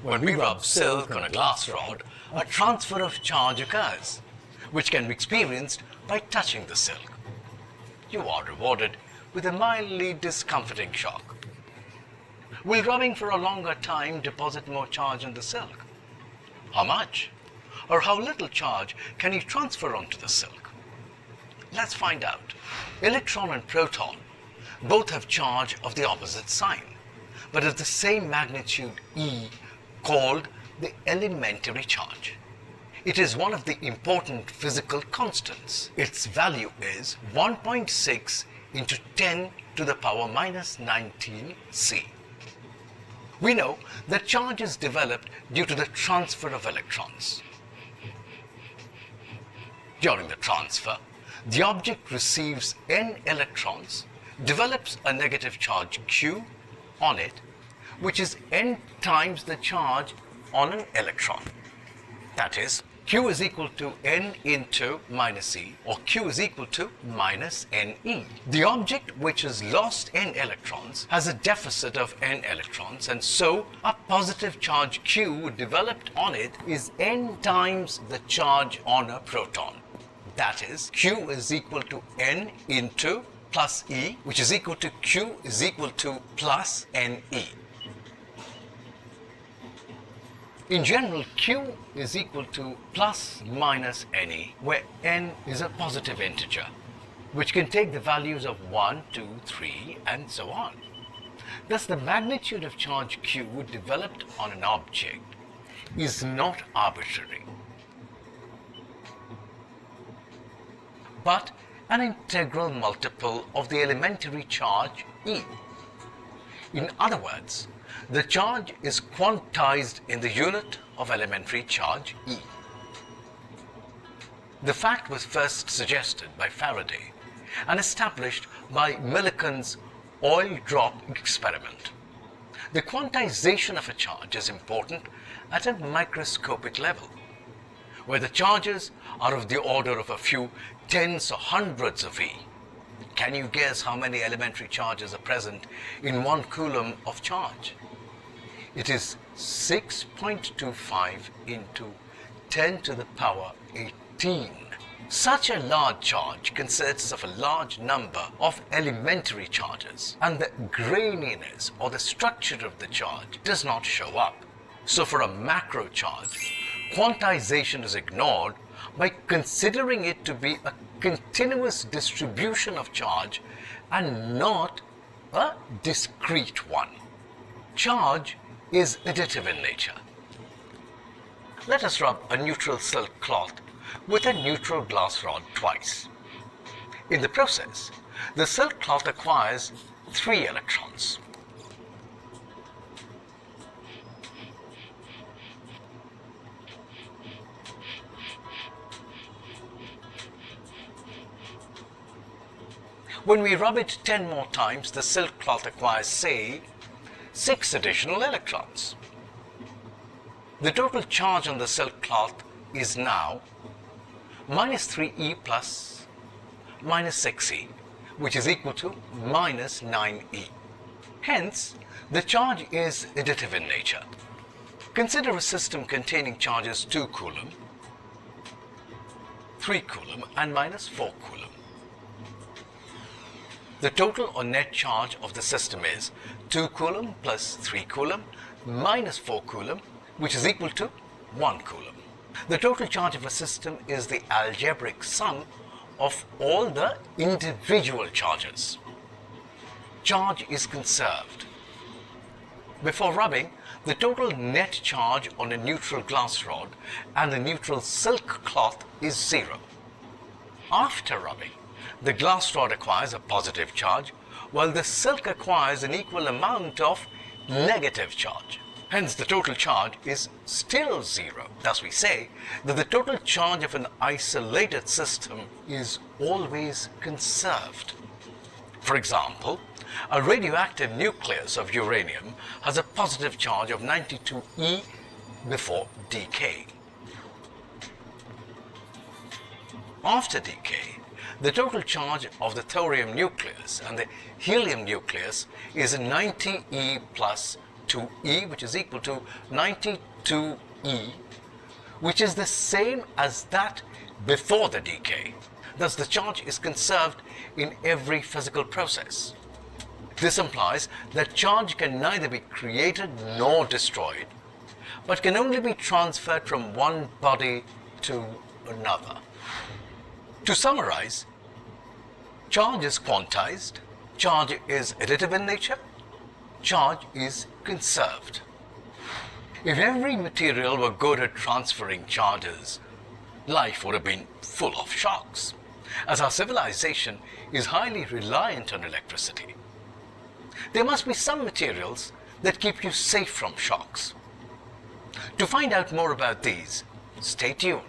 When we rub silk on a glass rod, a transfer of charge occurs, which can be experienced by touching the silk. You are rewarded with a mildly discomforting shock. Will rubbing for a longer time deposit more charge in the silk? How much or how little charge can you transfer onto the silk? Let's find out. Electron and proton both have charge of the opposite sign, but of the same magnitude E, called the elementary charge. It is one of the important physical constants. Its value is 1.6 into 10 to the power minus 19 C. We know that charge is developed due to the transfer of electrons. During the transfer, the object receives n electrons, develops a negative charge Q on it, which is n times the charge on an electron. That is, Q is equal to n into minus E, or Q is equal to minus NE. The object which has lost n electrons has a deficit of n electrons, and so a positive charge Q developed on it is n times the charge on a proton. That is, Q is equal to n into plus E, which is equal to Q is equal to plus NE. In general, Q is equal to plus minus NE, where n is a positive integer, which can take the values of 1, 2, 3, and so on. Thus, the magnitude of charge Q developed on an object is not arbitrary, but an integral multiple of the elementary charge E. In other words, the charge is quantized in the unit of elementary charge E. The fact was first suggested by Faraday and established by Millikan's oil drop experiment. The quantization of a charge is important at a microscopic level, where the charges are of the order of a few tens or hundreds of E. Can you guess how many elementary charges are present in 1 coulomb of charge? It is 6.25 into 10 to the power 18. Such a large charge consists of a large number of elementary charges, and the graininess or the structure of the charge does not show up. So for a macro charge, quantization is ignored by considering it to be a continuous distribution of charge and not a discrete one. Charge is additive in nature. Let us rub a neutral silk cloth with a neutral glass rod twice. In the process, the silk cloth acquires 3 electrons. When we rub it 10 more times, the silk cloth acquires, say, 6 additional electrons. The total charge on the silk cloth is now minus 3E plus minus 6E, which is equal to minus 9E. Hence, the charge is additive in nature. Consider a system containing charges 2 coulomb, 3 coulomb, and minus 4 coulomb. The total or net charge of the system is 2 coulomb plus 3 coulomb minus 4 coulomb, which is equal to 1 coulomb. The total charge of a system is the algebraic sum of all the individual charges. Charge is conserved. Before rubbing, the total net charge on a neutral glass rod and the neutral silk cloth is 0. After rubbing, the glass rod acquires a positive charge, while the silk acquires an equal amount of negative charge. Hence, the total charge is still 0. Thus, we say that the total charge of an isolated system is always conserved. For example, a radioactive nucleus of uranium has a positive charge of 92E before decay. After decay, the total charge of the thorium nucleus and the helium nucleus is 90E plus 2E, which is equal to 92E, which is the same as that before the decay. Thus, the charge is conserved in every physical process. This implies that charge can neither be created nor destroyed, but can only be transferred from one body to another. To summarize, charge is quantized, charge is additive in nature, charge is conserved. If every material were good at transferring charges, life would have been full of shocks, as our civilization is highly reliant on electricity. There must be some materials that keep you safe from shocks. To find out more about these, stay tuned.